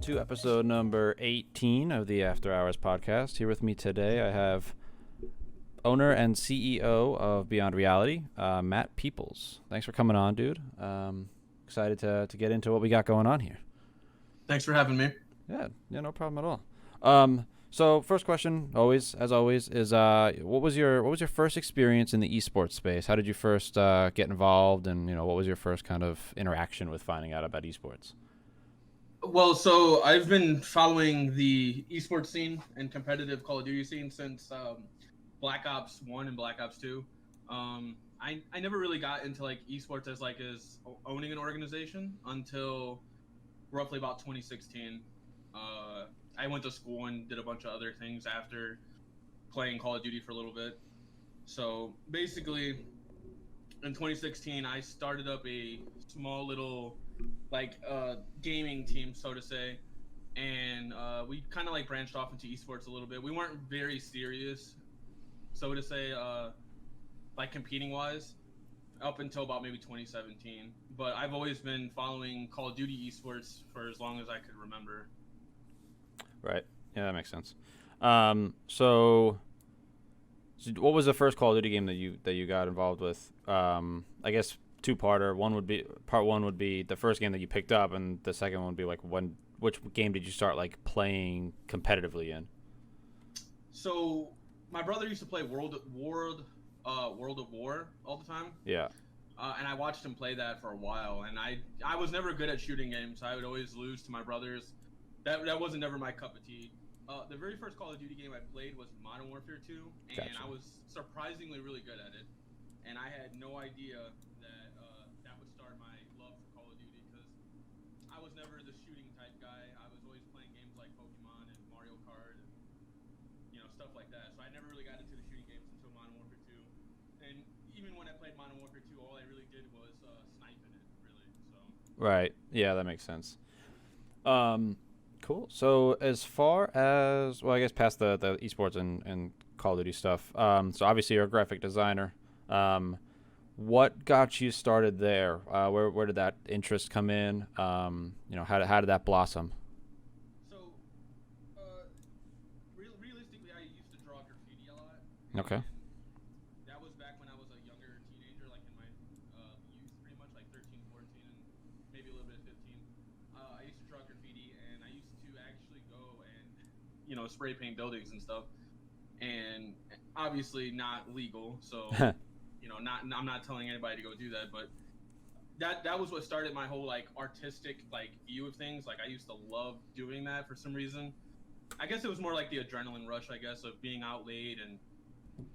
welcome to episode number 18 of the After Hours podcast. Here with me today, I have owner and CEO of Beyond Reality, Matt Peoples. Thanks for coming on, dude. Excited to get into what we got going on here. Thanks for having me. Yeah, no problem at all. So first question, as always, is what was your first experience in the esports space? How did you first get involved, and what was your first kind of interaction with finding out about esports? Well, so I've been following the esports scene and competitive Call of Duty scene since Black Ops 1 and Black Ops 2. I never really got into like esports as owning an organization until roughly about 2016. I went to school and did a bunch of other things after playing Call of Duty for a little bit. So basically, in 2016, I started up a small little gaming team, so to say, and we kind of branched off into esports a little bit. We weren't very serious, so to say, competing wise, up until about maybe 2017. But I've always been following Call of Duty esports for as long as I could remember. Right. Yeah, that makes sense. So what was the first Call of Duty game that you got involved with? I guess two-parter. Part one would be the first game that you picked up, and the second one would be which game did you start playing competitively in? So my brother used to play World of War all the time. Yeah. And I watched him play that for a while, and I was never good at shooting games. I would always lose to my brothers. That wasn't never my cup of tea. The very first Call of Duty game I played was Modern Warfare 2, and Gotcha. I was surprisingly really good at it. And I had no idea that would start my love for Call of Duty, because I was never the shooting type guy. I was always playing games like Pokemon and Mario Kart and stuff like that. So I never really got into the shooting games until Modern Warfare 2. And even when I played Modern Warfare 2, all I really did was snipe in it, really. So. Right. Yeah, that makes sense. Cool. So as far as, I guess past the esports and Call of Duty stuff, so obviously you're a graphic designer. What got you started there? Where did that interest come in? How did that blossom? So, realistically, I used to draw graffiti a lot. Okay. That was back when I was a younger teenager, in my youth, pretty much 13, 14, and maybe a little bit of 15. I used to draw graffiti, and I used to actually go and spray paint buildings and stuff, and obviously not legal. So. I'm not telling anybody to go do that, but that was what started my whole artistic view of things. I used to love doing that for some reason. I guess it was more the adrenaline rush, I guess, of being out late and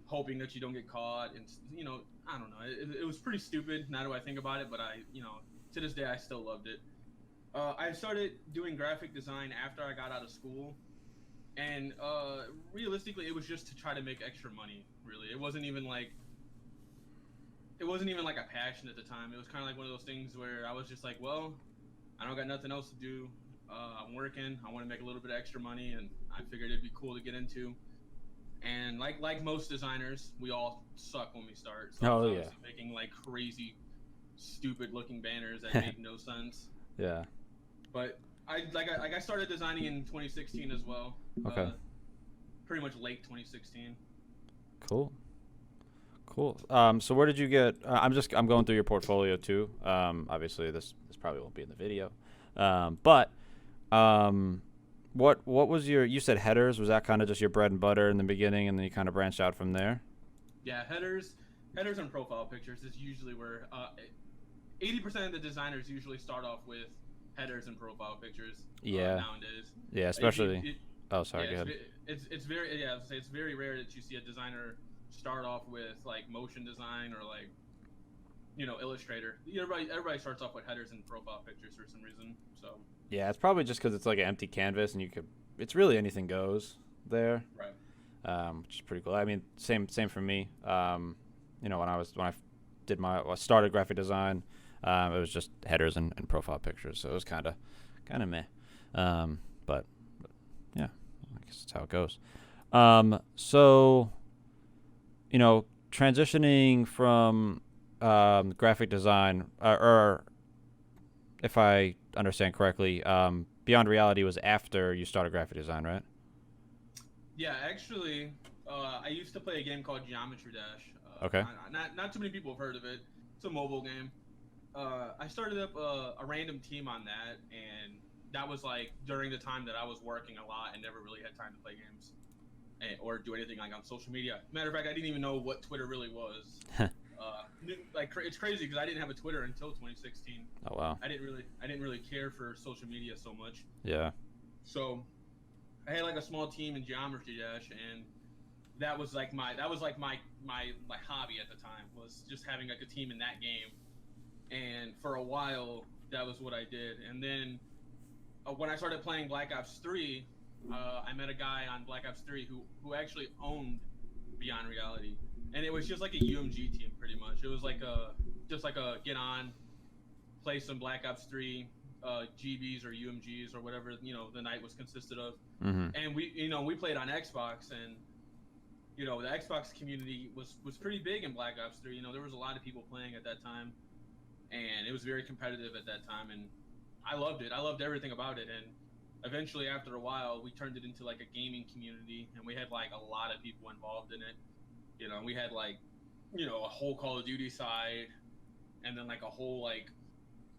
hoping that you don't get caught. And I don't know. It was pretty stupid now that I think about it, but to this day I still loved it. I started doing graphic design after I got out of school, and realistically, it was just to try to make extra money. Really, it wasn't even a passion at the time. It was kind of one of those things where I was just well, I don't got nothing else to do. I'm working. I want to make a little bit of extra money, and I figured it'd be cool to get into. And like most designers, we all suck when we start. So I was making crazy, stupid looking banners that made no sense. Yeah. But I started designing in 2016 as well. Okay. Pretty much late 2016. Cool. So where did you get? I'm going through your portfolio too. Obviously, this probably won't be in the video. But what was you said headers? Was that kind of just your bread and butter in the beginning, and then you kind of branched out from there? Yeah, headers and profile pictures is usually where 80% of the designers usually start off with headers and profile pictures. Yeah. Nowadays. Yeah, especially. Go ahead. It's very rare that you see a designer start off with motion design or Illustrator. Everybody starts off with headers and profile pictures for some reason. So yeah, it's probably just because it's an empty canvas, and it's really anything goes there. Right. Which is pretty cool. I mean, same for me. When I started graphic design, it was just headers and profile pictures, so it was kind of meh. But yeah, I guess that's how it goes. So transitioning from graphic design, or if I understand correctly, Beyond Reality was after you started graphic design, right? Yeah, actually, I used to play a game called Geometry Dash. Okay. Not too many people have heard of it. It's a mobile game. I started up a random team on that, and that was like during the time that I was working a lot and never really had time to play games or do anything like on social media. Matter of fact, I didn't even know what Twitter really was. It's crazy because I didn't have a Twitter until 2016. Oh wow. I didn't really care for social media so much. Yeah. So I had like a small team in Geometry Dash, and that was like my hobby at the time, was just having like a team in that game. And for a while, that was what I did. And then when I started playing Black Ops 3, I met a guy on Black Ops 3 who actually owned Beyond Reality, and it was just like a UMG team pretty much. It was like a get on, play some Black Ops 3 GBs or UMGs or whatever the night was consisted of. Mm-hmm. And we played on Xbox, and the Xbox community was pretty big in Black Ops 3. There was a lot of people playing at that time, and it was very competitive at that time, and I loved it. I loved everything about it. And eventually, after a while, we turned it into like a gaming community, and we had like a lot of people involved in it. We had like a whole Call of Duty side, and then like a whole like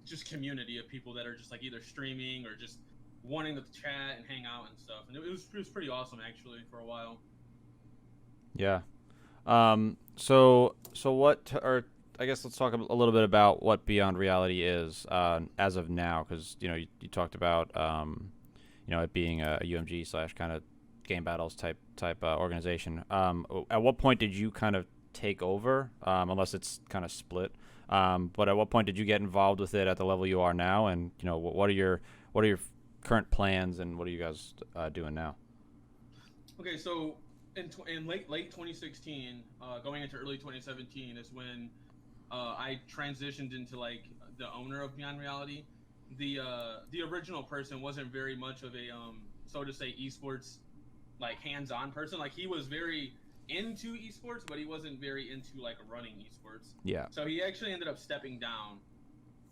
just community of people that are just like either streaming or just wanting to chat and hang out and stuff. And it was pretty awesome actually for a while. Yeah. So what, or I guess let's talk a little bit about what Beyond Reality is as of now, because you talked about it being a UMG slash kind of game battles type organization. At what point did you kind of take over, unless it's kind of split? But at what point did you get involved with it at the level you are now? And what are your current plans, and what are you guys doing now? Okay, so in late 2016, going into early 2017 is when I transitioned into like the owner of Beyond Reality. The original person wasn't very much of a so to say esports like hands-on person. Like he was very into esports, but he wasn't very into like running esports. Yeah. So he actually ended up stepping down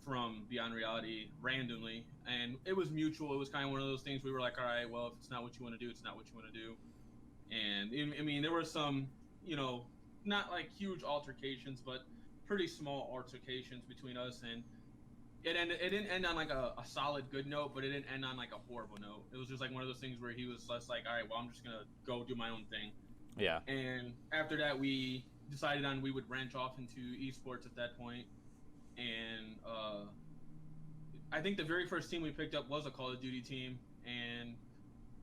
from Beyond Reality randomly, and it was mutual. It was kind of one of those things we were like, all right, well, if it's not what you want to do, it's not what you want to do. And I mean, there were some, not like huge altercations, but pretty small altercations between us, and it didn't end on like a solid good note, but it didn't end on like a horrible note. It was just like one of those things where he was just like, all right, well, I'm just gonna go do my own thing. Yeah. And after that, we decided we would branch off into esports at that point. And I think the very first team we picked up was a Call of Duty team, and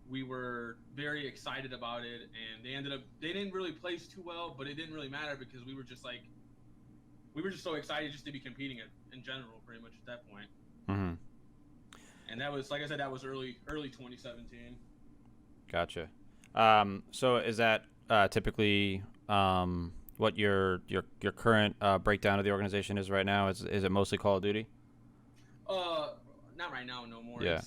we were very excited about it. And they didn't really place too well, but it didn't really matter because we were just so excited just to be competing in general, pretty much at that point. Mm-hmm. And that was, like I said, that was early 2017. Gotcha. So is that typically what your current breakdown of the organization is right now? Is it mostly Call of Duty? Not right now, no more. Yeah.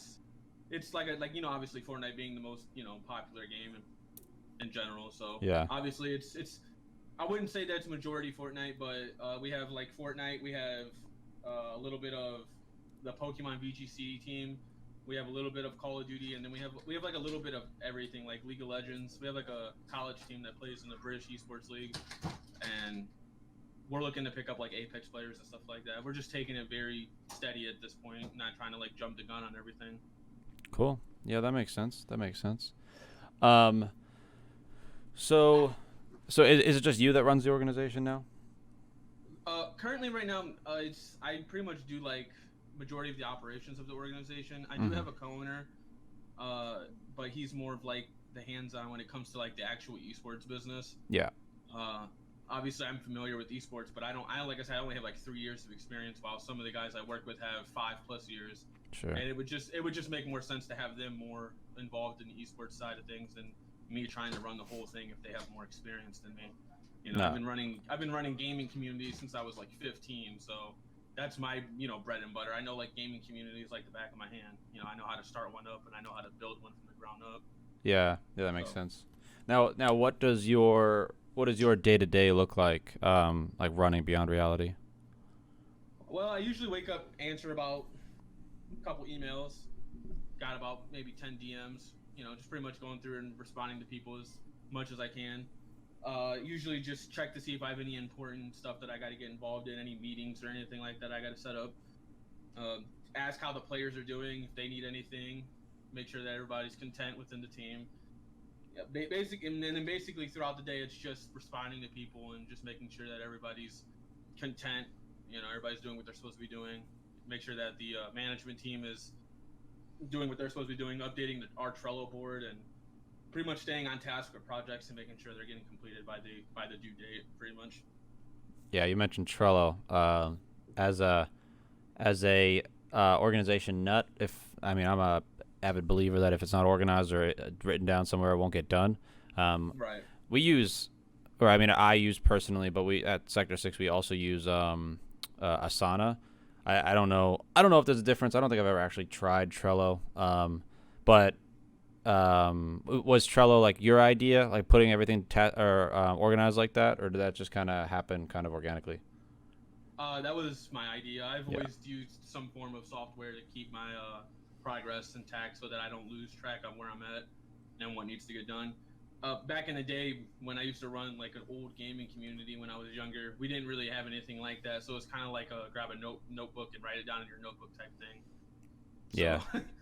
It's like obviously Fortnite being the most popular game in general. So yeah, obviously it's I wouldn't say that's majority Fortnite, but we have like Fortnite, we have a little bit of the Pokemon VGC team, we have a little bit of Call of Duty, and then we have like a little bit of everything, like League of Legends. We have like a college team that plays in the British Esports League, and we're looking to pick up like Apex players and stuff like that. We're just taking it very steady at this point, not trying to like jump the gun on everything. Cool. Yeah, that makes sense. So is it just you that runs the organization now? Currently, right now, I pretty much do like majority of the operations of the organization. I do have a co-owner, but he's more of like the hands-on when it comes to like the actual esports business. Yeah. Obviously, I'm familiar with esports, but I like I said, I only have like 3 years of experience, while some of the guys I work with have 5+ years. Sure. And it would just make more sense to have them more involved in the esports side of things than me trying to run the whole thing if they have more experience than me. No. I've been running gaming communities since I was like 15, so that's my bread and butter. I know like gaming communities like the back of my hand. I know how to start one up, and I know how to build one from the ground up. Yeah, that makes sense. Now what does your day-to-day look like running Beyond Reality? Well, I usually wake up, answer about a couple emails, got about maybe 10 DMs. Just pretty much going through and responding to people as much as I can. Usually just check to see if I have any important stuff that I got to get involved in, any meetings or anything like that I got to set up. Ask how the players are doing, if they need anything, make sure that everybody's content within the team. Yeah, and then basically throughout the day, it's just responding to people and just making sure that everybody's content. Everybody's doing what they're supposed to be doing. Make sure that the management team is doing what they're supposed to be doing, updating our Trello board, and pretty much staying on task with projects and making sure they're getting completed by the due date, pretty much. Yeah, you mentioned Trello. As a organization nut, I'm a avid believer that if it's not organized or written down somewhere, it won't get done. Right. We use, I use personally, but we at Sector 6 we also use Asana. I don't know if there's a difference. I don't think I've ever actually tried Trello. But was Trello like your idea, like putting everything organized like that, or did that just kind of happen kind of organically? That was my idea. I've always used some form of software to keep my progress intact so that I don't lose track on where I'm at and what needs to get done. Back in the day when I used to run like an old gaming community when I was younger, we didn't really have anything like that. So it's kind of like grab a notebook and write it down in your notebook type thing. So,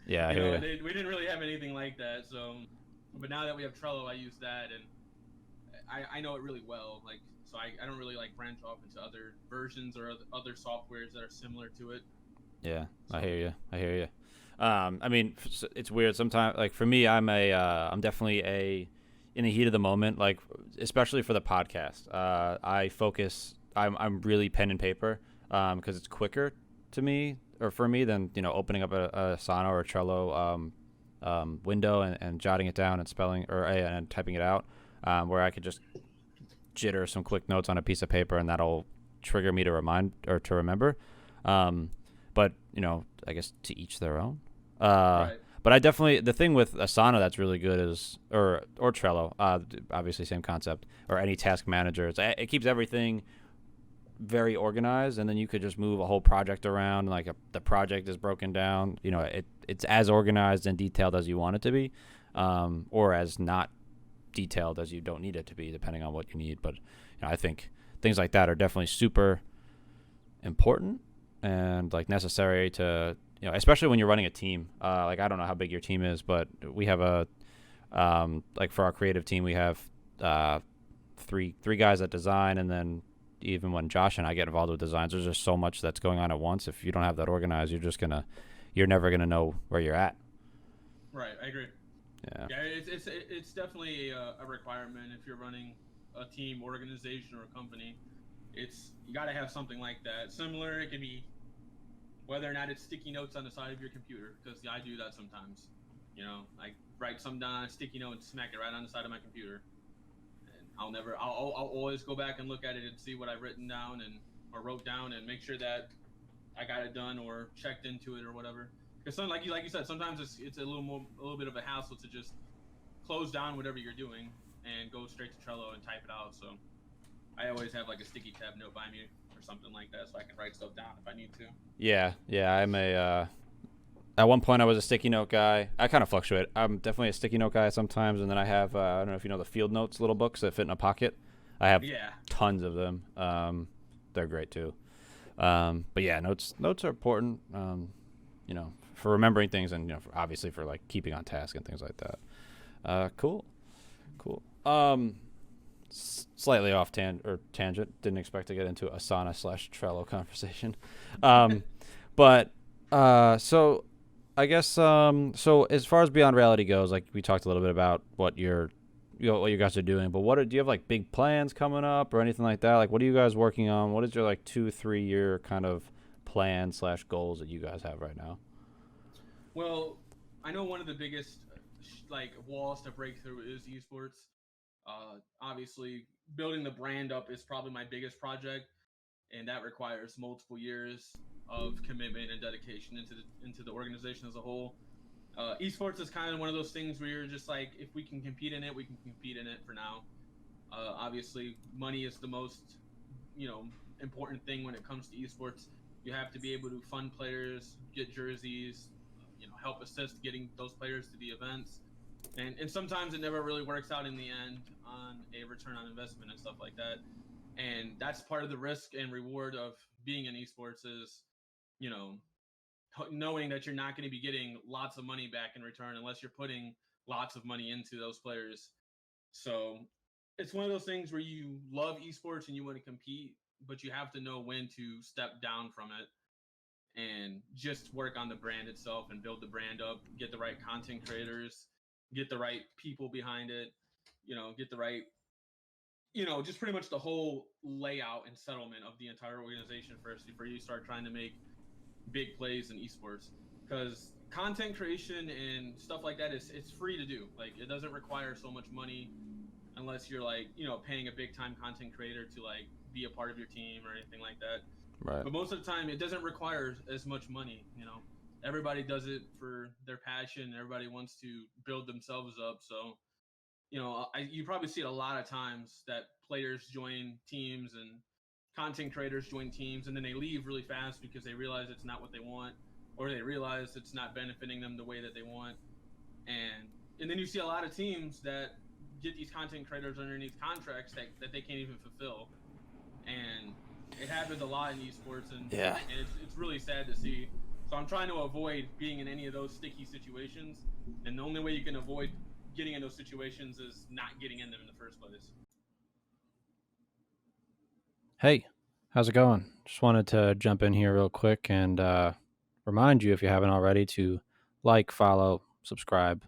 yeah. We didn't really have anything like that. So, but now that we have Trello, I use that, and I know it really well. Like, so I don't really like branch off into other versions or other softwares that are similar to it. Yeah, so. I hear you. I mean, it's weird sometimes. Like for me, I'm definitely in the heat of the moment. Like especially for the podcast, I focus. I'm really pen and paper because it's quicker to me or for me than opening up a Asana or a Trello window and jotting it down and spelling and typing it out, where I could just jitter some quick notes on a piece of paper and that'll trigger me to remember. But I guess to each their own. Right. But I definitely, the thing with Asana that's really good is, or Trello, obviously same concept, or any task manager. It keeps everything very organized, and then you could just move a whole project around. Like the project is broken down. It's as organized and detailed as you want it to be, or as not detailed as you don't need it to be, depending on what you need. But I think things like that are definitely super important and like necessary to. Especially when you're running a team. Like I don't know how big your team is, but we have like for our creative team, we have three guys that design, and then even when Josh and I get involved with designs, there's just so much that's going on at once. If you don't have that organized, you're never gonna know where you're at. Right, I agree. Yeah. Yeah, it's definitely a requirement if you're running a team, organization, or a company. You got to have something like that. Similar, it can be. Whether or not it's sticky notes on the side of your computer, because I do that sometimes. I write something down on a sticky note and smack it right on the side of my computer. And I'll always go back and look at it and see what I've written down or wrote down and make sure that I got it done or checked into it or whatever. Because like you said, sometimes it's a little bit of a hassle to just close down whatever you're doing and go straight to Trello and type it out. So I always have like a sticky tab note by me. Something like that, so I can write stuff down if I need to. Yeah. I'm at one point I was a sticky note guy. I kind of fluctuate. I'm definitely a sticky note guy sometimes, and then I have I don't know if you know the Field Notes little books that fit in a pocket. I have tons of them. They're great too. But yeah, notes are important. For remembering things, and obviously for like keeping on task and things like that. Cool. Slightly off tangent. Didn't expect to get into Asana / Trello conversation. But so I guess so as far as Beyond Reality goes, like we talked a little bit about what you guys are doing, but do you have like big plans coming up or anything like that? Like what are you guys working on? What is your like 2-3 year kind of plan / goals that you guys have right now? Well, I know one of the biggest like walls to break through is esports. Obviously, building the brand up is probably my biggest project, and that requires multiple years of commitment and dedication into the organization as a whole. Esports is kind of one of those things where you're just like, if we can compete in it, we can compete in it for now. Obviously, money is the most important thing when it comes to esports. You have to be able to fund players, get jerseys, help assist getting those players to the events. And sometimes it never really works out in the end on a return on investment and stuff like that. And that's part of the risk and reward of being in esports is, knowing that you're not going to be getting lots of money back in return unless you're putting lots of money into those players. So it's one of those things where you love esports and you want to compete, but you have to know when to step down from it and just work on the brand itself and build the brand up, get the right content creators, get the right people behind it, get the right, just pretty much the whole layout and settlement of the entire organization first before you start trying to make big plays in esports. Because content creation and stuff like that it's free to do. Like, it doesn't require so much money unless you're like, paying a big time content creator to like be a part of your team or anything like that. Right. But most of the time, it doesn't require as much money. Everybody does it for their passion. Everybody wants to build themselves up. So, you probably see it a lot of times that players join teams and content creators join teams, and then they leave really fast because they realize it's not what they want, or they realize it's not benefiting them the way that they want. And then you see a lot of teams that get these content creators underneath contracts that they can't even fulfill. And it happens a lot in esports, and it's really sad to see. So I'm trying to avoid being in any of those sticky situations, and the only way you can avoid getting in those situations is not getting in them in the first place. Hey, how's it going? Just wanted to jump in here real quick and remind you, if you haven't already, to like, follow, subscribe,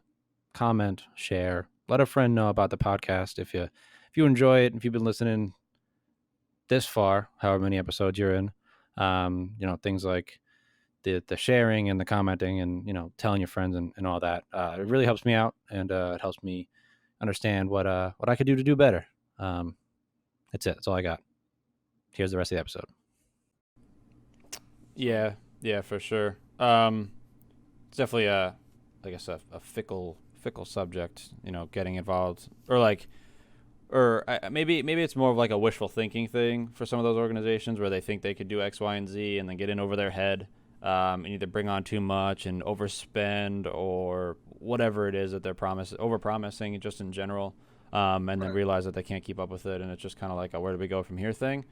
comment, share, let a friend know about the podcast if you enjoy it, if you've been listening this far, however many episodes you're in. Things like the sharing and the commenting and telling your friends and all that. It really helps me out, and it helps me understand what I could do to do better. That's it. That's all I got. Here's the rest of the episode. Yeah, for sure. It's definitely I guess a fickle subject, getting involved, or maybe it's more of like a wishful thinking thing for some of those organizations where they think they could do X, Y, and Z and then get in over their head, and either bring on too much and overspend or whatever it is that they're over-promising just in general, and then realize that they can't keep up with it, and it's just kind of like a where do we go from here thing.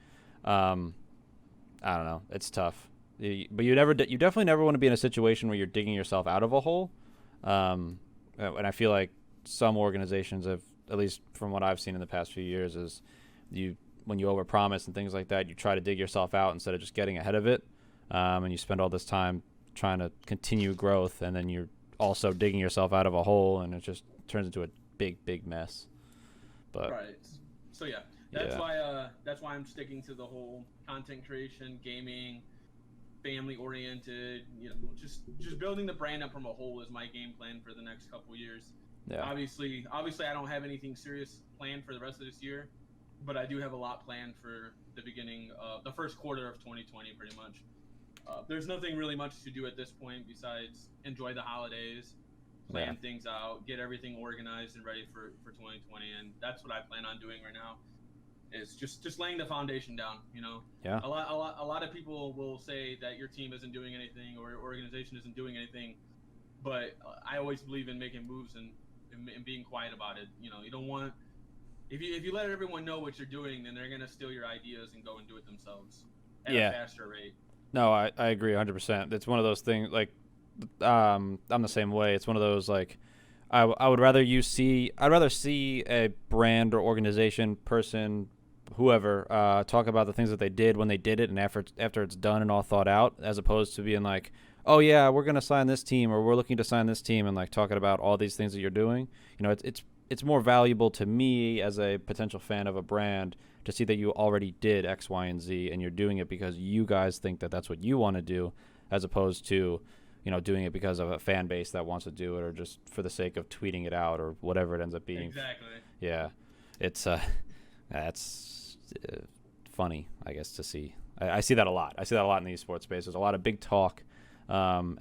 I don't know. It's tough. But you definitely never want to be in a situation where you're digging yourself out of a hole. And I feel like some organizations have, at least from what I've seen in the past few years, is when you overpromise and things like that, you try to dig yourself out instead of just getting ahead of it. And you spend all this time trying to continue growth, and then you're also digging yourself out of a hole, and it just turns into a big mess. But right. So yeah. That's why I'm sticking to the whole content creation, gaming, family oriented, just building the brand up from a whole is my game plan for the next couple years. Yeah. Obviously I don't have anything serious planned for the rest of this year, but I do have a lot planned for the first quarter of 2020 pretty much. There's nothing really much to do at this point besides enjoy the holidays, plan things out, get everything organized and ready for 2020, and that's what I plan on doing right now. Is just laying the foundation down. Yeah. A lot of people will say that your team isn't doing anything or your organization isn't doing anything, but I always believe in making moves and being quiet about it. You don't want, if you let everyone know what you're doing, then they're gonna steal your ideas and go and do it themselves at a faster rate. No, I agree 100%. It's one of those things, like, I'm the same way. It's one of those, like, I'd rather see a brand or organization, person, whoever, talk about the things that they did when they did it and after it's done and all thought out, as opposed to being like, oh yeah, we're going to sign this team, or we're looking to sign this team, and like talking about all these things that you're doing. It's more valuable to me as a potential fan of a brand to see that you already did X, Y, and Z, and you're doing it because you guys think that that's what you want to do, as opposed to doing it because of a fan base that wants to do it, or just for the sake of tweeting it out, or whatever it ends up being. Exactly. Yeah, it's that's funny, I guess, to see. I see that a lot. I see that a lot in the esports space. There's a lot of big talk, and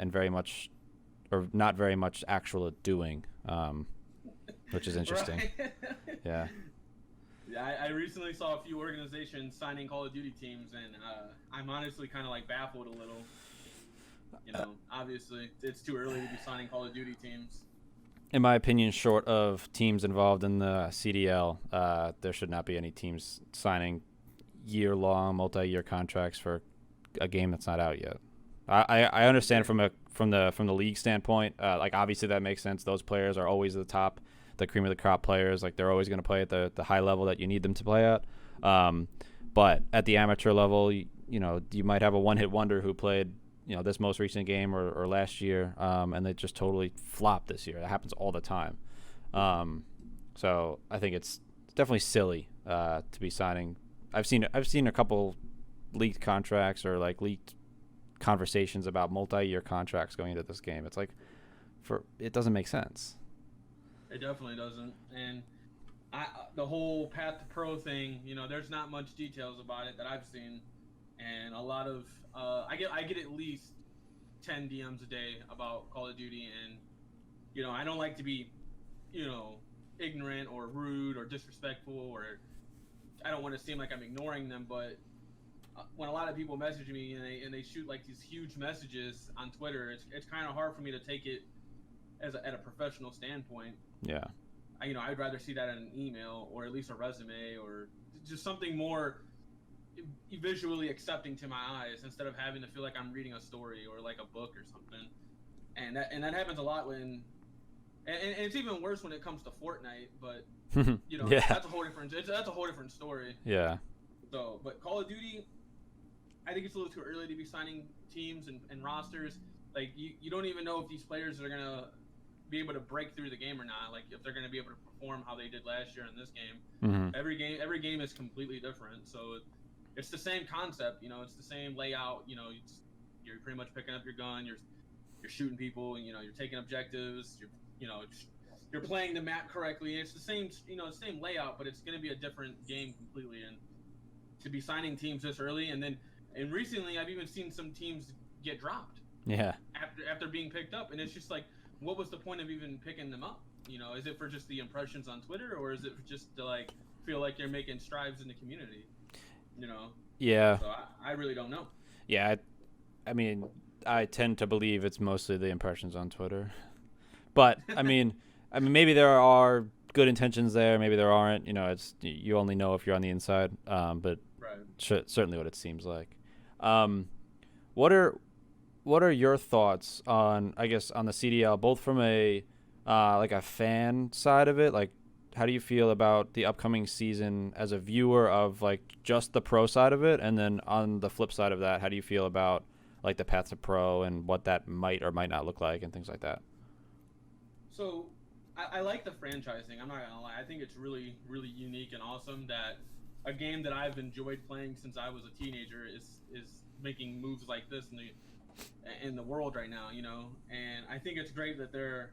not very much actual doing, which is interesting. Right. Yeah. Yeah, I recently saw a few organizations signing Call of Duty teams, and I'm honestly kind of like baffled a little. Obviously, it's too early to be signing Call of Duty teams. In my opinion, short of teams involved in the CDL, there should not be any teams signing year-long, multi-year contracts for a game that's not out yet. I understand from the league standpoint. Like obviously that makes sense. Those players are always the top, the cream of the crop players. Like they're always going to play at the high level that you need them to play at. But at the amateur level, you might have a one-hit wonder who played this most recent game or last year, and they just totally flopped this year. That happens all the time. So I think it's definitely silly to be signing. I've seen a couple leaked contracts or like leaked conversations about multi-year contracts going into this game. It's like it doesn't make sense. It definitely doesn't. And the whole path to pro thing, there's not much details about it that I've seen, and a lot of I get at least 10 DMs a day about Call of Duty, and I don't like to be ignorant or rude or disrespectful, or I don't want to seem like I'm ignoring them, but when a lot of people message me and they shoot like these huge messages on Twitter, it's kind of hard for me to take it at a professional standpoint. Yeah. I'd rather see that in an email or at least a resume or just something more visually accepting to my eyes instead of having to feel like I'm reading a story or like a book or something. And that happens a lot when, and it's even worse when it comes to Fortnite. But yeah. that's a whole different story. Yeah. So, but Call of Duty, I think it's a little too early to be signing teams and rosters. Like you don't even know if these players are gonna be able to break through the game or not. Like if they're gonna be able to perform how they did last year in this game. Mm-hmm. Every game is completely different. So it's the same concept. It's the same layout. You're pretty much picking up your gun. You're shooting people. And, you're taking objectives. You're playing the map correctly. It's the same same layout, but it's gonna be a different game completely. And to be signing teams this early, and recently I've even seen some teams get dropped. Yeah. After being picked up, and it's just like, what was the point of even picking them up? Is it for just the impressions on Twitter, or is it just to like feel like you're making strides in the community? Yeah. So I really don't know. Yeah. I mean, I tend to believe it's mostly the impressions on Twitter, but I mean, maybe there are good intentions there. Maybe there aren't. It's you only know if you're on the inside. But right. Certainly what it seems like. What are your thoughts on, I guess, on the CDL, both from a like a fan side of it? Like, how do you feel about the upcoming season as a viewer of like just the pro side of it, and then on the flip side of that, how do you feel about like the path to pro and what that might or might not look like and things like that? So I like the franchising. I'm not gonna lie. I think it's really, really unique and awesome that a game that I've enjoyed playing since I was a teenager is making moves like this in the world right now. And I think it's great that they're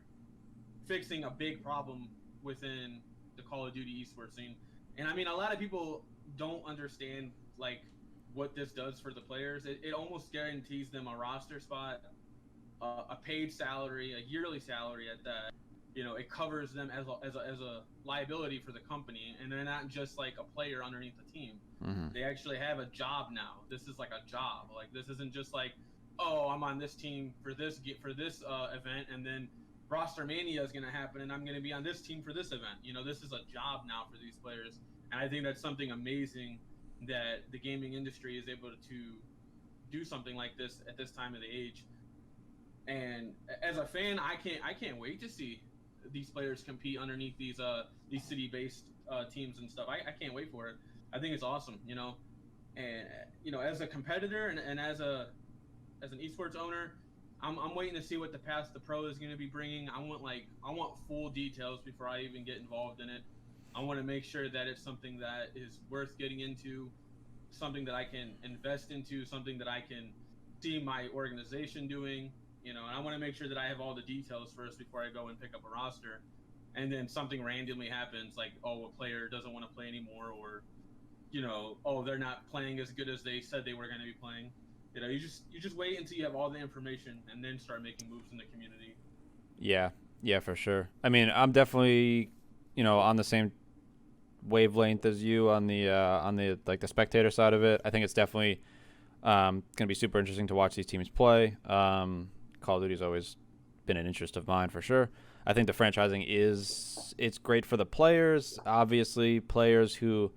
fixing a big problem within the Call of Duty esports scene. And I mean, a lot of people don't understand like what this does for the players. It almost guarantees them a roster spot, a paid salary, a yearly salary at that. It covers them as a liability for the company, and they're not just like a player underneath the team. Mm-hmm. They actually have a job now. This is like a job. Like this isn't just like, oh, I'm on this team for this event, and then roster mania is going to happen, and I'm going to be on this team for this event. This is a job now for these players, and I think that's something amazing that the gaming industry is able to do something like this at this time of the age. And as a fan, I can't wait to see these players compete underneath these city-based teams and stuff. I can't wait for it. I think it's awesome, and as a competitor and as an esports owner, I'm waiting to see what the path to pro is going to be bringing. I want full details before I even get involved in it. I want to make sure that it's something that is worth getting into, something that I can invest into, something that I can see my organization doing. And I want to make sure that I have all the details first before I go and pick up a roster. And then something randomly happens, like, oh, a player doesn't want to play anymore, or, oh, they're not playing as good as they said they were going to be playing. You just wait until you have all the information and then start making moves in the community. Yeah, for sure. I mean, I'm definitely, on the same wavelength as you on the like the spectator side of it. I think it's definitely Gonna be super interesting to watch these teams play. Call of Duty's always been an interest of mine for sure. I think the franchising it's great for the players. Obviously, players who,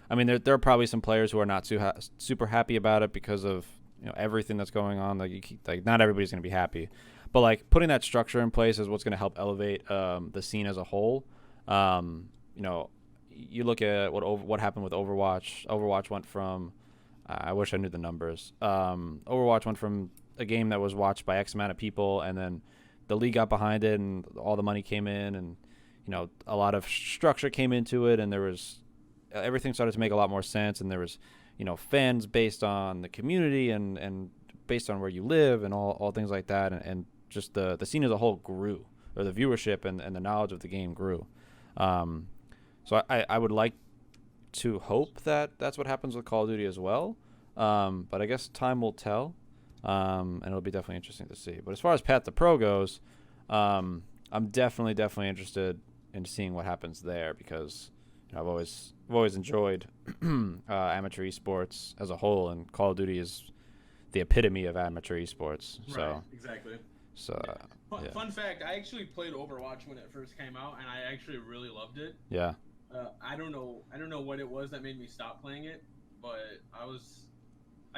I mean, there are probably some players who are not super happy about it because of everything that's going on. Like not everybody's gonna be happy, but like putting that structure in place is what's gonna help elevate the scene as a whole. You look at what happened with Overwatch. Overwatch went from I wish I knew the numbers. Overwatch went from a game that was watched by X amount of people, and then the league got behind it, and all the money came in, and a lot of structure came into it, and there was everything started to make a lot more sense, and there was fans based on the community and based on where you live and all things like that, and just the scene as a whole grew, or the viewership and the knowledge of the game grew. So I would like to hope that that's what happens with Call of Duty as well. But I guess time will tell. And it'll be definitely interesting to see. But as far as Path to Pro goes, I'm definitely interested in seeing what happens there, because I've always enjoyed amateur esports as a whole, and Call of Duty is the epitome of amateur esports. Right, So exactly. So yeah. Fun fact: I actually played Overwatch when it first came out, and I actually really loved it. Yeah. I don't know what it was that made me stop playing it, but I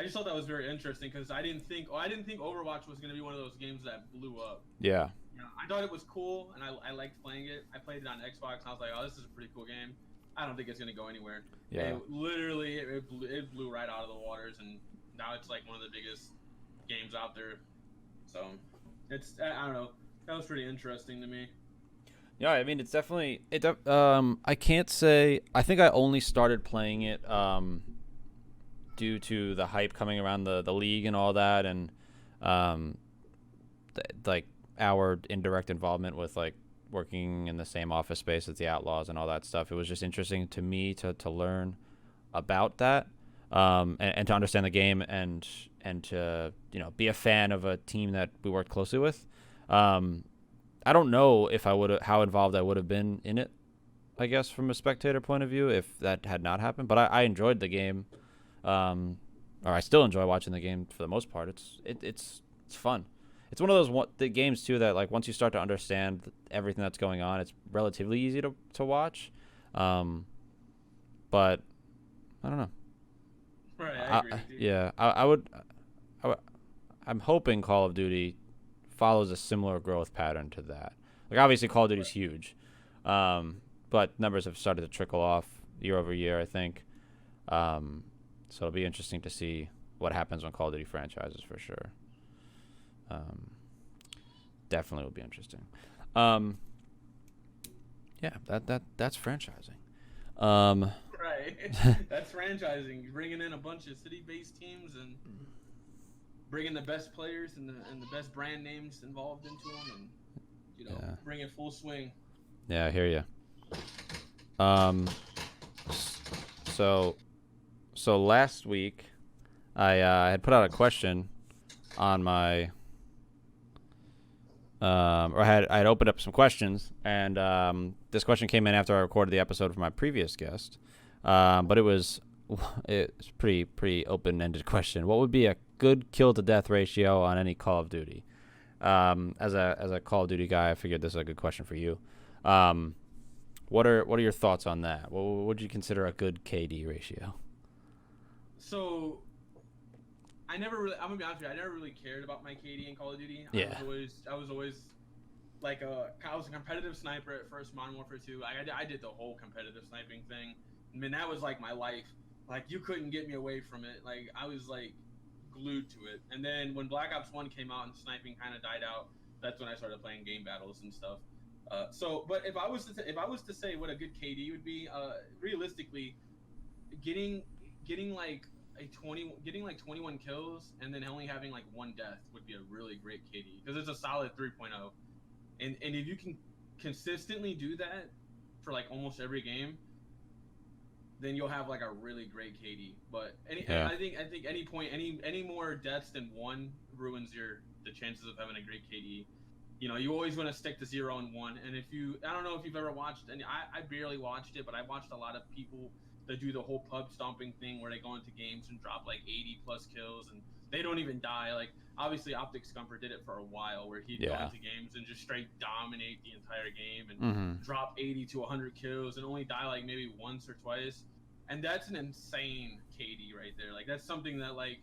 just thought that was very interesting, because I didn't think Overwatch was going to be one of those games that blew up. Yeah. I thought it was cool, and I liked playing it. I played it on Xbox, and I was like, oh, this is a pretty cool game. I don't think it's going to go anywhere. Yeah. And literally, it blew right out of the waters, and now it's like one of the biggest games out there. So, I don't know. That was pretty interesting to me. Yeah, I mean, it's definitely I can't say. I think I only started playing it due to the hype coming around the league and all that, and like our indirect involvement with like working in the same office space as the Outlaws and all that stuff. It was just interesting to me to learn about that, and to understand the game, and to be a fan of a team that we worked closely with. I don't know if how involved I would have been in it, I guess, from a spectator point of view, if that had not happened. But I enjoyed the game, or I still enjoy watching the game for the most part. It's fun. It's one of those the games too that, like, once you start to understand everything that's going on, it's relatively easy to watch. But I don't know. Right, I agree with you. Yeah, I'm hoping Call of Duty follows a similar growth pattern to that. Like, obviously Call of Duty is huge, but numbers have started to trickle off year over year, I think. So it'll be interesting to see what happens when Call of Duty franchises, for sure. Definitely will be interesting. Yeah, that's franchising. Right, that's franchising. Bringing in a bunch of city-based teams and bringing the best players and the best brand names involved into them, and bring it full swing. Yeah, I hear you. So last week I had put out a question on my or I had opened up some questions, and this question came in after I recorded the episode for my previous guest. But it's pretty open-ended question. What would be a good kill to death ratio on any Call of Duty? As a Call of Duty guy, I figured this is a good question for you. What are your thoughts on that? What would you consider a good KD ratio? So, I'm gonna be honest with you, I never really cared about my KD in Call of Duty. Yeah. I was always like I was a competitive sniper at first, Modern Warfare 2. I did the whole competitive sniping thing. I mean, that was like my life. Like, you couldn't get me away from it. Like, I was like glued to it. And then when Black Ops 1 came out and sniping kind of died out, that's when I started playing game battles and stuff. But if I was to say what a good KD would be, realistically, getting like 21 kills and then only having like one death would be a really great KD, because it's a solid 3.0. And if you can consistently do that for like almost every game, then you'll have like a really great KD. But I think any more deaths than one ruins the chances of having a great KD. You always want to stick to 0 and 1. And I don't know if you've ever watched, and I barely watched it, but I watched a lot of people that do the whole pub stomping thing where they go into games and drop like 80 plus kills and they don't even die. Like obviously Optic Scumper did it for a while where he'd go into games and just straight dominate the entire game and drop 80 to 100 kills and only die like maybe once or twice. And that's an insane KD right there. Like that's something that like,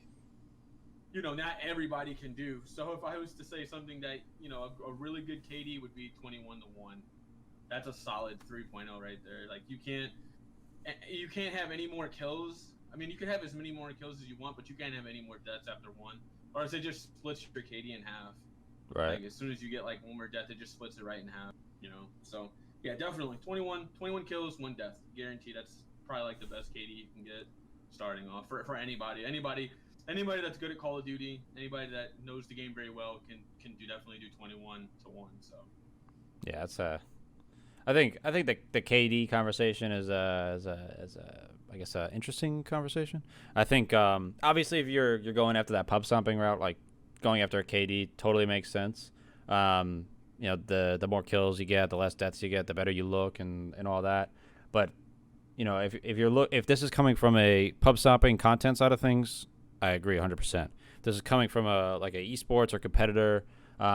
you know, not everybody can do. So if I was to say something that, you know, a really good KD would be 21-1. That's a solid 3.0 right there. Like you can't have any more kills. I mean, you can have as many more kills as you want, but you can't have any more deaths after one. Or else it just splits your KD in half. Right. Like as soon as you get like one more death, it just splits it right in half. You know. So yeah, definitely 21 kills, 1 death, guaranteed. That's probably like the best KD you can get starting off for anybody. Anybody that's good at Call of Duty, anybody that knows the game very well can definitely do 21-1. So yeah, it's I think the KD conversation is I guess a interesting conversation. I think obviously if you're going after that pub stomping route, like going after a KD totally makes sense. You know, the more kills you get, the less deaths you get, the better you look and all that. But you know, if this is coming from a pub stomping content side of things, I agree 100%. This is coming from a esports or competitor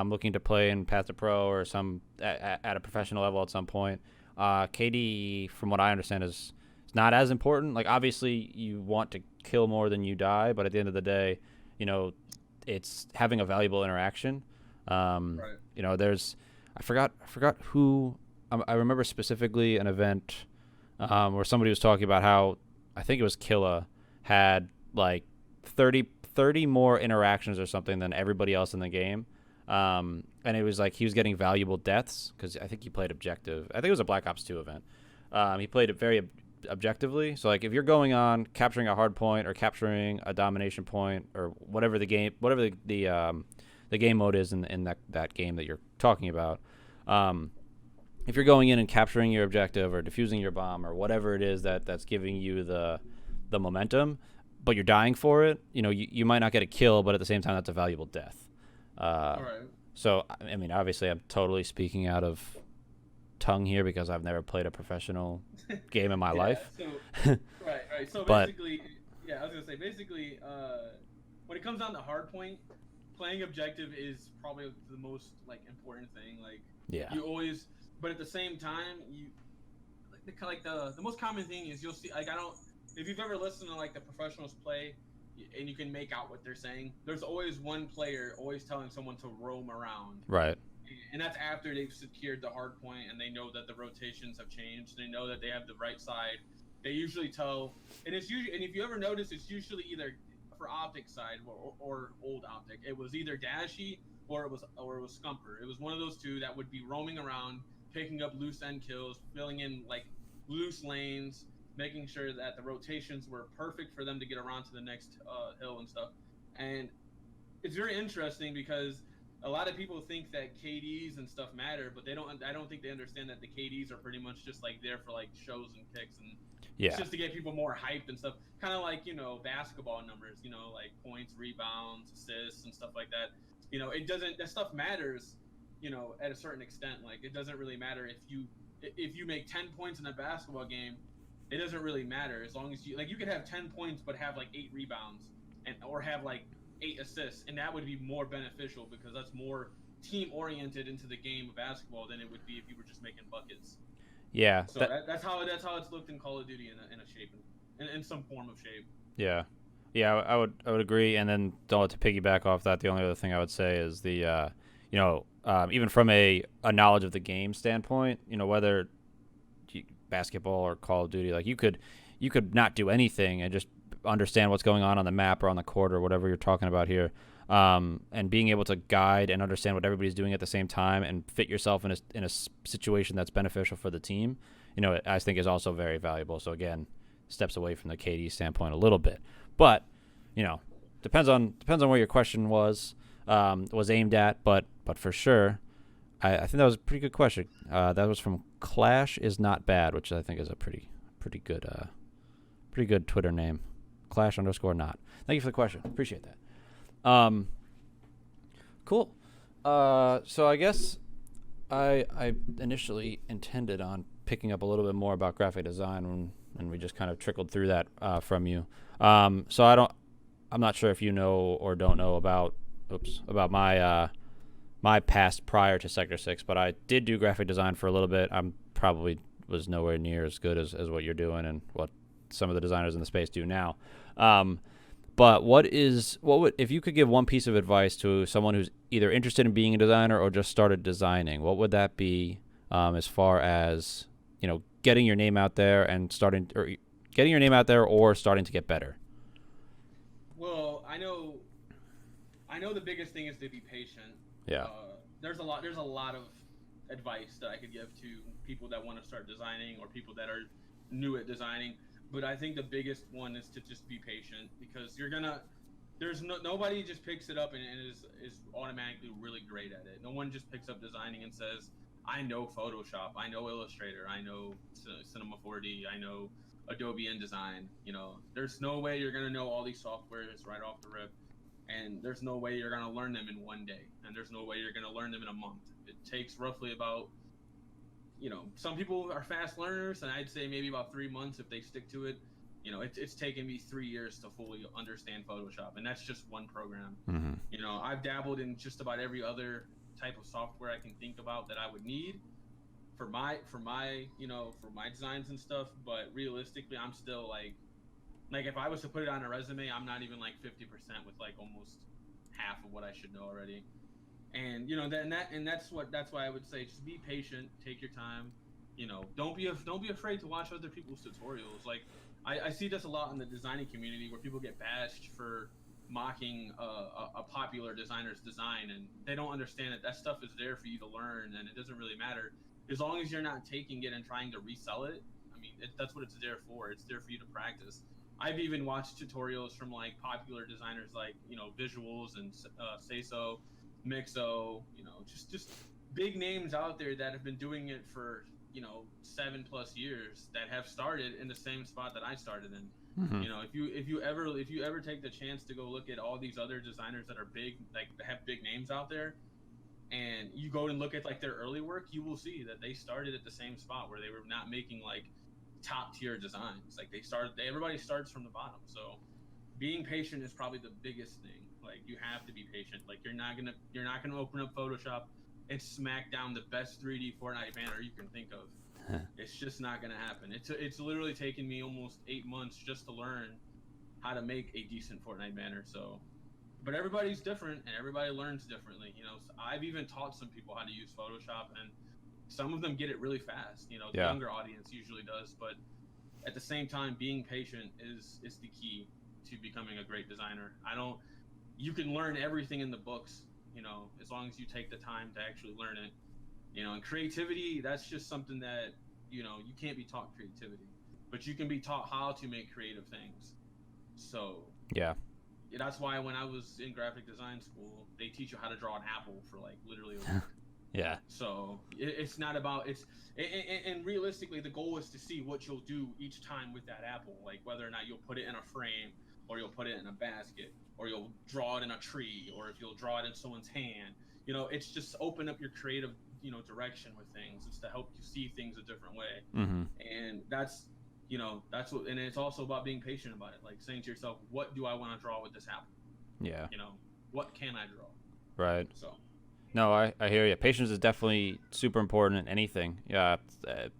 looking to play in Path to Pro or some at a professional level at some point. KD, from what I understand, is not as important. Like obviously you want to kill more than you die, but at the end of the day, you know, it's having a valuable interaction. right. You know, I forgot who. I remember specifically an event where somebody was talking about how I think it was Killa had like 30 more interactions or something than everybody else in the game. And it was like he was getting valuable deaths because I think he played objective. I think it was a Black Ops 2 event. He played it very objectively. So like if you're going on capturing a hard point or capturing a domination point or whatever the game mode is in that game that you're talking about, if you're going in and capturing your objective or defusing your bomb or whatever it is that's giving you the momentum, but you're dying for it, you know, you might not get a kill, but at the same time that's a valuable death. Right. So, I mean, obviously I'm totally speaking out of tongue here because I've never played a professional game in my life. So, right. So basically, I was going to say, when it comes down to hardpoint, playing objective is probably the most, like, important thing. Like, you always, but at the same time, the most common thing is you'll see, like, if you've ever listened to, like, the professionals play, and you can make out what they're saying, there's always one player always telling someone to roam around. Right. And that's after they've secured the hard point and they know that the rotations have changed. They know that they have the right side. They usually tell, and if you ever notice, it's usually either for Optic side or old Optic. It was either Dashy or it was Scumper. It was one of those two that would be roaming around, picking up loose end kills, filling in like loose lanes, making sure that the rotations were perfect for them to get around to the next hill and stuff. And it's very interesting because a lot of people think that KDs and stuff matter, but I don't think they understand that the KDs are pretty much just like there for like shows and kicks and it's just to get people more hyped and stuff. Kind of like, you know, basketball numbers, you know, like points, rebounds, assists and stuff like that. You know, that stuff matters, you know, at a certain extent. Like it doesn't really matter if you make 10 points in a basketball game. It doesn't really matter as long as you could have 10 points but have like 8 rebounds or have like 8 assists, and that would be more beneficial because that's more team oriented into the game of basketball than it would be if you were just making buckets. Yeah. So that's how it's looked in Call of Duty in a shape, in some form of shape. Yeah. Yeah, I would agree. And then to piggyback off that, the only other thing I would say is the even from a knowledge of the game standpoint, you know, whether basketball or Call of Duty, like you could not do anything and just understand what's going on the map or on the court or whatever you're talking about here, and being able to guide and understand what everybody's doing at the same time and fit yourself in a situation that's beneficial for the team, you know, I think is also very valuable. So again, steps away from the KD standpoint a little bit, but you know, depends on where your question was aimed at, but for sure, I think that was a pretty good question. That was from Clash is Not Bad, which I think is a pretty good Twitter name. Clash_not. Thank you for the question. Appreciate that. Cool. So I guess I initially intended on picking up a little bit more about graphic design and we just kind of trickled through that from you. So I'm not sure if you know or don't know about my past prior to Sector 6, but I did do graphic design for a little bit. I'm probably was nowhere near as good as what you're doing and what some of the designers in the space do now. But what would if you could give one piece of advice to someone who's either interested in being a designer or just started designing, what would that be, as far as, getting your name out there and starting to get better? Well, I know the biggest thing is to be patient. Yeah. There's a lot of advice that I could give to people that want to start designing or people that are new at designing. But I think the biggest one is to just be patient, because nobody just picks it up and is automatically really great at it. No one just picks up designing and says, I know Photoshop, I know Illustrator, I know Cinema 4D, I know Adobe InDesign. There's no way you're gonna know all these softwares right off the rip, and there's no way you're gonna learn them in one day, and there's no way you're gonna learn them in a month. It takes roughly about, some people are fast learners, and I'd say maybe about 3 months if they stick to it. It's taken me 3 years to fully understand Photoshop, and that's just one program. Mm-hmm. I've dabbled in just about every other type of software I can think about that I would need for my designs and stuff. But realistically, I'm still like if I was to put it on a resume, I'm not even like 50% with like almost half of what I should know already. And that's why I would say just be patient, take your time. Don't be afraid to watch other people's tutorials. Like I see this a lot in the designing community where people get bashed for mocking a popular designer's design, and they don't understand that stuff is there for you to learn, and it doesn't really matter as long as you're not taking it and trying to resell it. I mean, that's what it's there for. It's there for you to practice. I've even watched tutorials from like popular designers like Visuals and Sayso, Mixo, just big names out there that have been doing it for 7+ years, that have started in the same spot that I started in. Mm-hmm. If you ever take the chance to go look at all these other designers that are big, like have big names out there, and you go and look at like their early work, you will see that they started at the same spot where they were not making like top tier designs. Like everybody starts from the bottom. So being patient is probably the biggest thing. Like you have to be patient. Like you're not gonna open up Photoshop and smack down the best 3D Fortnite banner you can think of. It's just not gonna happen. It's literally taken me almost 8 months just to learn how to make a decent Fortnite banner. So, but everybody's different and everybody learns differently. So I've even taught some people how to use Photoshop, and some of them get it really fast. The younger audience usually does, but at the same time, being patient is the key to becoming a great designer. You can learn everything in the books, as long as you take the time to actually learn it. And creativity, that's just something that, you can't be taught creativity, but you can be taught how to make creative things. So yeah, that's why when I was in graphic design school, they teach you how to draw an apple for like literally a week. Yeah. So it's not about and realistically, the goal is to see what you'll do each time with that apple, like whether or not you'll put it in a frame, or you'll put it in a basket, or you'll draw it in a tree, or if you'll draw it in someone's hand. It's just open up your creative direction with things. It's to help you see things a different way. Mm-hmm. And that's what, and it's also about being patient about it, like saying to yourself, what do I want to draw with this apple? Yeah. What can I draw? Right. So no, I hear you. Patience is definitely super important in anything. Yeah,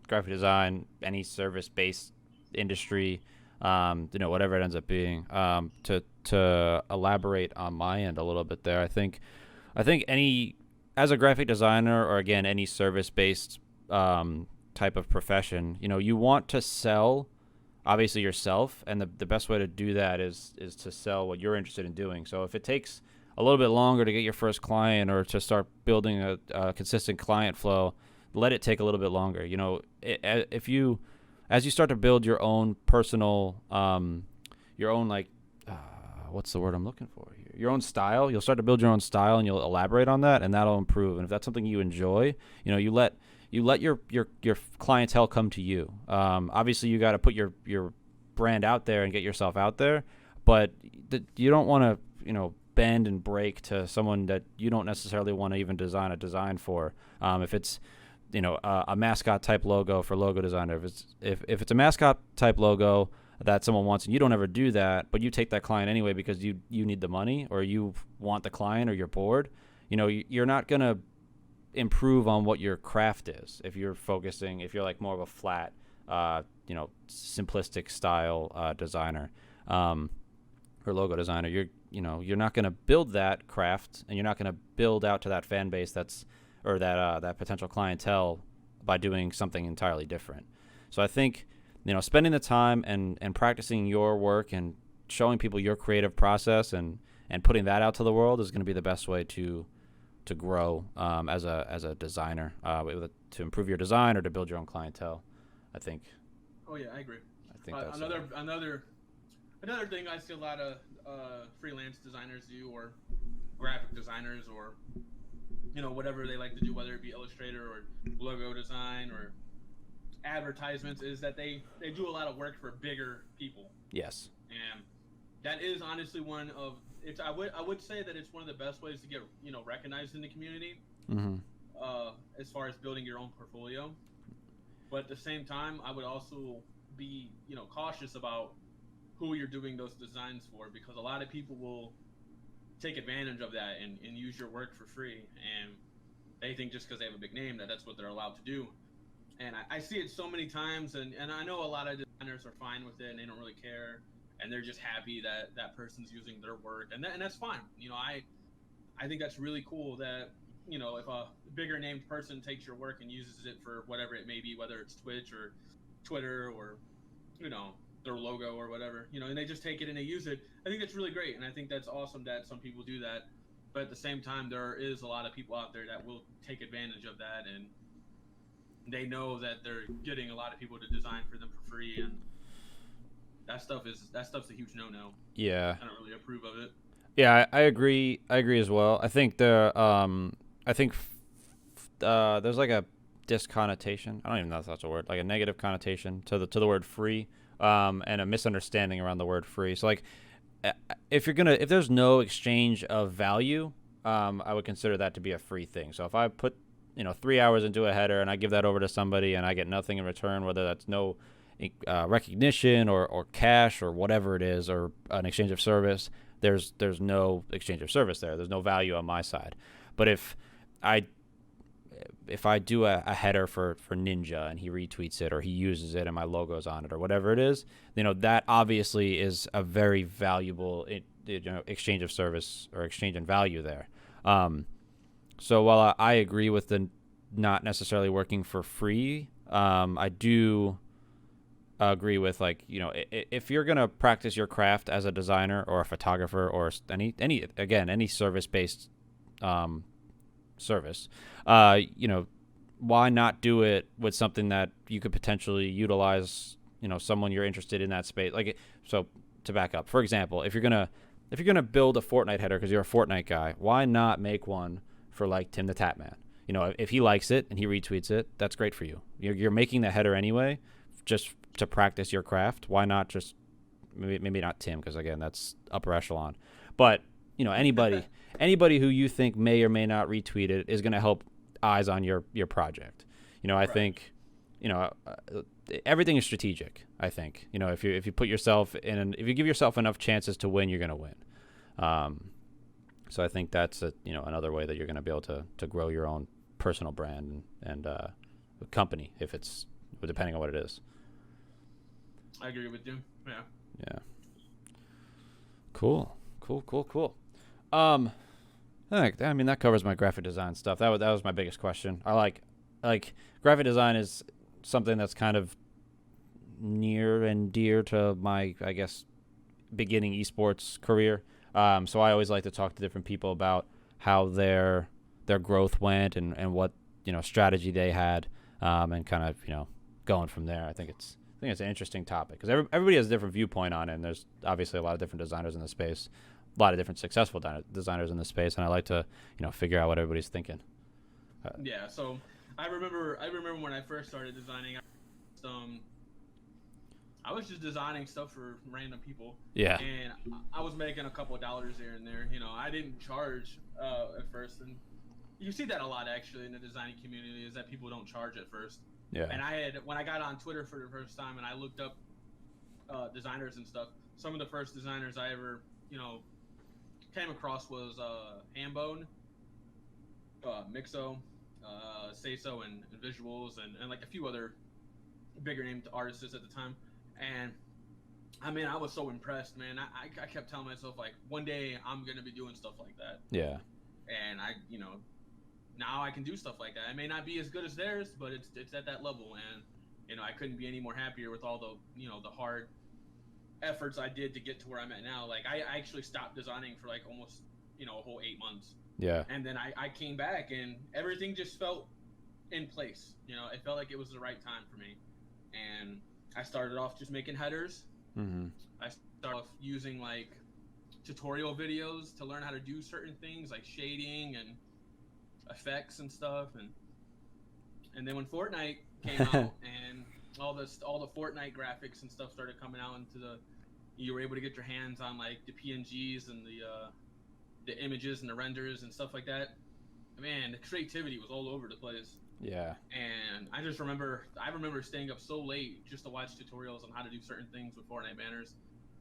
graphic design, any service-based industry, whatever it ends up being. To elaborate on my end a little bit there, I think as a graphic designer, or again any service-based type of profession, you want to sell obviously yourself, and the best way to do that is to sell what you're interested in doing. So if it takes a little bit longer to get your first client, or to start building a consistent client flow, let it take a little bit longer. As you start to build your own personal, what's the word I'm looking for here? Your own style. You'll start to build your own style, and you'll elaborate on that, and that'll improve. And if that's something you enjoy, you let your clientele come to you. Obviously, you got to put your brand out there and get yourself out there, but you don't want to bend and break to someone that you don't necessarily want to even design a design for. If it's a mascot type logo for logo designer. If it's a mascot type logo that someone wants and you don't ever do that, but you take that client anyway because you need the money or you want the client or you're bored, you're not going to improve on what your craft is if you're like more of a flat, simplistic style designer or logo designer. You're not going to build that craft and you're not going to build out to that fan base that potential clientele by doing something entirely different. So I think spending the time and practicing your work and showing people your creative process and putting that out to the world is going to be the best way to grow as a designer, to improve your design or to build your own clientele, I think. Oh yeah, I agree. I think that's another thing I see a lot of freelance designers do, or graphic designers, or whatever they like to do, whether it be Illustrator or logo design or advertisements, is that they do a lot of work for bigger people. Yes. And that is honestly one of I would say that it's one of the best ways to get recognized in the community, as far as building your own portfolio. But at the same time, I would also be cautious about who you're doing those designs for, because a lot of people will take advantage of that and use your work for free, and they think just because they have a big name that's what they're allowed to do. And I see it so many times, and I know a lot of designers are fine with it and they don't really care, and they're just happy that that person's using their work, and that's fine. I think that's really cool that if a bigger named person takes your work and uses it for whatever it may be, whether it's Twitch or Twitter or their logo or whatever, and they just take it and they use it. I think that's really great, and I think that's awesome that some people do that. But at the same time, there is a lot of people out there that will take advantage of that, and they know that they're getting a lot of people to design for them for free, and that stuff's a huge no-no. Yeah, I don't really approve of it. Yeah, I agree. I agree as well. I think there's like a disconnotation. I don't even know if that's a word. Like a negative connotation to the word free, and a misunderstanding around the word free. So like, if there's no exchange of value, I would consider that to be a free thing. So if I put 3 hours into a header and I give that over to somebody and I get nothing in return, whether that's no recognition or cash or whatever it is, or an exchange of service, there's no exchange of service there. There's no value on my side. But if I do a header for Ninja and he retweets it or he uses it and my logo's on it or whatever it is, that obviously is a very valuable exchange of service or exchange in value there. So while I agree with the not necessarily working for free, I do agree with, like, if you're going to practice your craft as a designer or a photographer or any service-based service, why not do it with something that you could potentially utilize, someone you're interested in that space. So to back up, for example, if you're going to build a Fortnite header because you're a Fortnite guy, why not make one for like Tim the Tatman? If he likes it and he retweets it, that's great for you. You're making the header anyway, just to practice your craft. Why not just maybe not Tim, because again, that's upper echelon, but anybody who you think may or may not retweet it is going to help eyes on your project. I think everything is strategic. I think if you put yourself if you give yourself enough chances to win, you're going to win. So I think that's another way that you're going to be able to grow your own personal brand and company, if it's depending on what it is. I agree with you. Yeah. Cool. I mean, that covers my graphic design stuff. That was my biggest question. I like graphic design is something that's kind of near and dear to my, I guess, beginning esports career. So I always like to talk to different people about how their growth went and what strategy they had, and kind of going from there. I think it's an interesting topic because everybody has a different viewpoint on it, and there's obviously a lot of different designers in the space, a lot of different successful designers in the space, and I like to figure out what everybody's thinking. Yeah, so I remember when I first started designing, I was just designing stuff for random people. Yeah. And I was making a couple of dollars here and there. I didn't charge at first, and you see that a lot actually in the designing community, is that people don't charge at first. Yeah. And when I got on Twitter for the first time and I looked up designers and stuff, some of the first designers I ever, came across was Hambone, Mixo, Sayso, and Visuals, and like a few other bigger named artists at the time. And I mean, I was so impressed, man. I kept telling myself, like, one day I'm gonna be doing stuff like that. Yeah. And now I can do stuff like that. I may not be as good as theirs, but it's at that level. And I couldn't be any more happier with all the the hard efforts I did to get to where I'm at now. Like, I actually stopped designing for like almost a whole 8 months. Yeah. And then I came back and everything just felt in place. It felt like it was the right time for me. And I started off just making headers. Mm-hmm. I started off using like tutorial videos to learn how to do certain things like shading and effects and stuff. And then when Fortnite came out and all the Fortnite graphics and stuff started coming out you were able to get your hands on like the PNGs and the images and the renders and stuff like that. Man, the creativity was all over the place. Yeah. And I remember staying up so late just to watch tutorials on how to do certain things with Fortnite banners.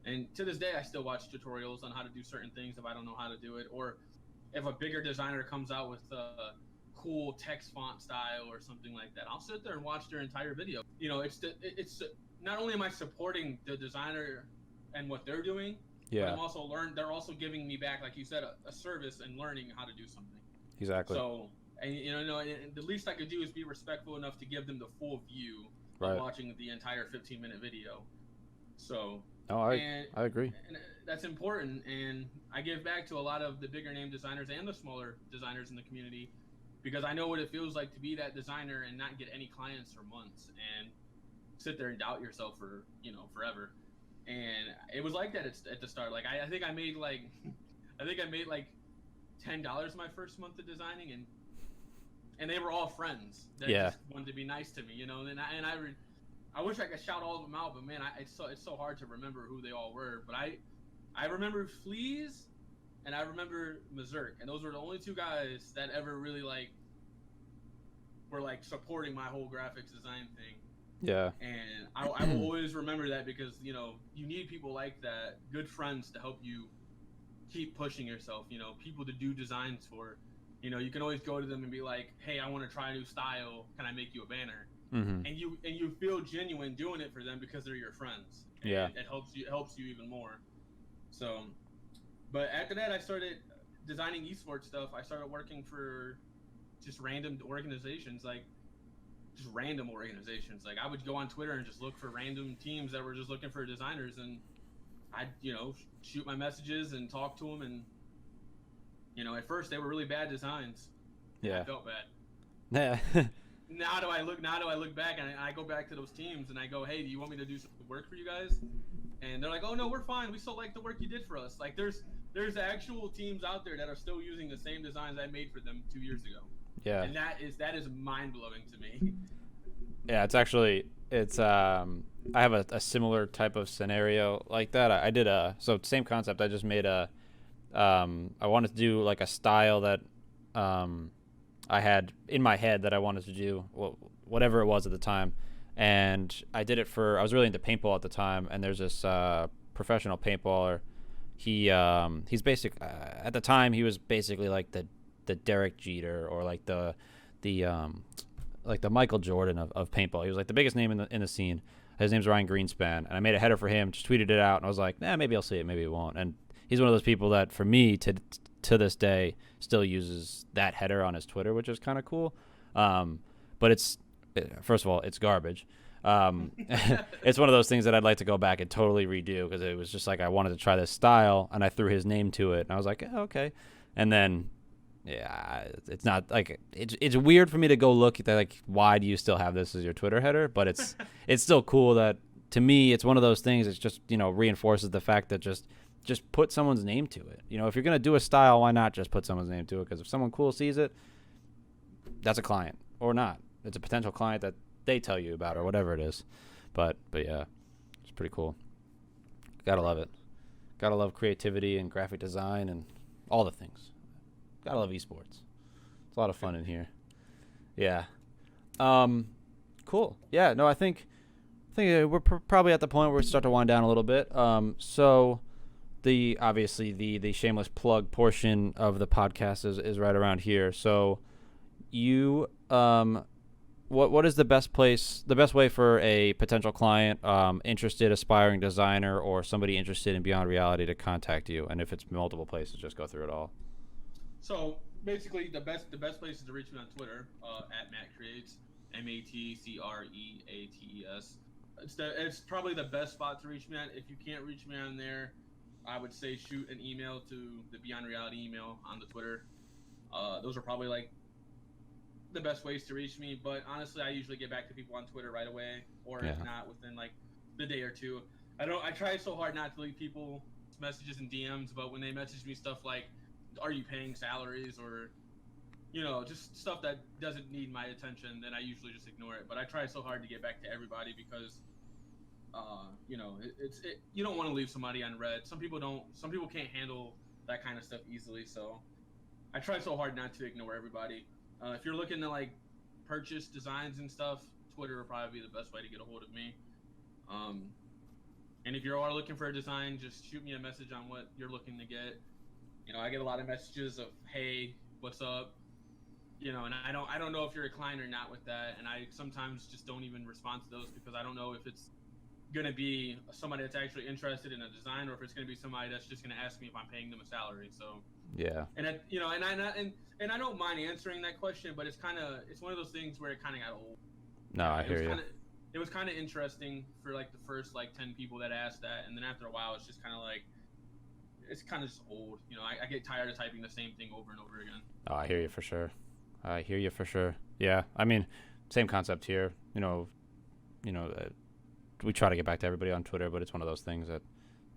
And to this day, I still watch tutorials on how to do certain things if I don't know how to do it, or if a bigger designer comes out with a cool text font style or something like that, I'll sit there and watch their entire video. It's not only am I supporting the designer and what they're doing, yeah, but they're also giving me back, like you said, a service and learning how to do something. Exactly. So, and the least I could do is be respectful enough to give them the full view right. of watching the entire 15-minute video. So, I agree. And that's important, and I give back to a lot of the bigger name designers and the smaller designers in the community, because I know what it feels like to be that designer and not get any clients for months and sit there and doubt yourself for forever. And it was like that at the start. Like I think I made like $10 my first month of designing, and they were all friends that just wanted to be nice to me, And I wish I could shout all of them out, but man, it's so hard to remember who they all were. But I remember Fleas, and I remember Mazurk, and those were the only two guys that ever really were supporting my whole graphics design thing. Yeah. And I will always remember that, because you need people like that, good friends to help you keep pushing yourself. People to do designs for. You can always go to them and be like, hey, I want to try a new style. Can I make you a banner? Mm-hmm. And you feel genuine doing it for them because they're your friends. And yeah. It helps you even more. So, but after that, I started designing esports stuff. I started working for just random organizations, like I would go on Twitter and just look for random teams that were just looking for designers, and I'd shoot my messages and talk to them. And at first they were really bad designs. Yeah. I felt bad. Yeah. Now do I look back and I go back to those teams and I go, hey, do you want me to do some work for you guys? And they're like, oh no, we're fine. We still like the work you did for us. Like there's actual teams out there that are still using the same designs I made for them 2 years ago. Yeah. And that is mind blowing to me. Yeah, I have a similar type of scenario like that. I did same concept. I just made I wanted to do like a style that I had in my head that I wanted to do, whatever it was at the time. And I did it I was really into paintball at the time, and there's this professional paintballer. He's at the time he was basically like the Derek Jeter, or like the Michael Jordan of paintball. He was like the biggest name in the scene. His name's Ryan Greenspan, and I made a header for him, just tweeted it out, and I was like, maybe I'll see it, maybe it won't. And he's one of those people that, for me, to this day, still uses that header on his Twitter, which is kind of cool. But first of all, it's garbage. It's one of those things that I'd like to go back and totally redo, because it was just like I wanted to try this style, and I threw his name to it, and I was like, okay. And then, yeah, it's not like it's weird for me to go look at that, like, why do you still have this as your Twitter header? But it's still cool that, to me, it's one of those things. It's just reinforces the fact that just put someone's name to it. If you're gonna do a style, why not just put someone's name to it? Because if someone cool sees it, that's a client, or not. It's a potential client that they tell you about, or whatever it is. But yeah, it's pretty cool. Gotta love it. Gotta love creativity and graphic design and all the things. Gotta love esports. It's a lot of fun in here. Yeah. Cool. Yeah. No, I think we're probably at the point where we start to wind down a little bit. So obviously the shameless plug portion of the podcast is right around here. So you what is the best way for a potential client, interested aspiring designer, or somebody interested in Beyond Reality to contact you? And if it's multiple places, just go through it all. So basically, the best place is to reach me on Twitter at Matt Creates, MATCREATES. It's probably the best spot to reach me at. If you can't reach me on there, I would say shoot an email to the Beyond Reality email on the Twitter. Those are probably like the best ways to reach me. But honestly, I usually get back to people on Twitter right away, or if not, within like the day or two. I try so hard not to leave people messages and DMs, but when they message me stuff like, "Are you paying salaries?" or just stuff that doesn't need my attention, then I usually just ignore it. But I try so hard to get back to everybody because you don't want to leave somebody unread. Some people can't handle that kind of stuff easily, so I try so hard not to ignore everybody. If you're looking to like purchase designs and stuff, Twitter will probably be the best way to get a hold of me. And if you are looking for a design, just shoot me a message on what you're looking to get. I get a lot of messages of, "Hey, what's up?" And I don't know if you're a client or not with that, and I sometimes just don't even respond to those because I don't know if it's gonna be somebody that's actually interested in a design, or if it's gonna be somebody that's just gonna ask me if I'm paying them a salary. So yeah, and I don't mind answering that question, but it's one of those things where it kind of got old. No, I hear you. It was kind of interesting for like the first like 10 people that asked that, and then after a while, it's just kind of like it's kind of just old. I get tired of typing the same thing over and over again. Oh, I hear you for sure. Yeah, I mean, same concept here. We try to get back to everybody on Twitter, but it's one of those things that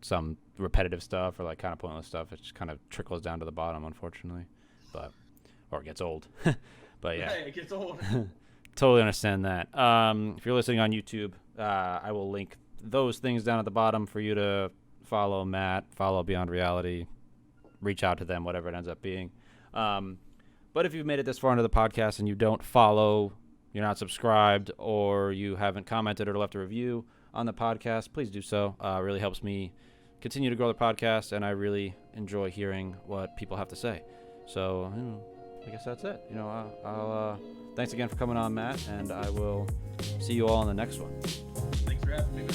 some repetitive stuff or like kind of pointless stuff, it just kind of trickles down to the bottom, unfortunately, or it gets old. But yeah, it gets old. Totally understand that. If you're listening on YouTube, I will link those things down at the bottom for you to follow Matt, follow Beyond Reality, reach out to them, whatever it ends up being. But if you've made it this far into the podcast and you don't follow, you're not subscribed, or you haven't commented or left a review on the podcast, please do so. It really helps me continue to grow the podcast, and I really enjoy hearing what people have to say. So I guess that's it. I'll thanks again for coming on, Matt, and I will see you all in the next one. Thanks for having me.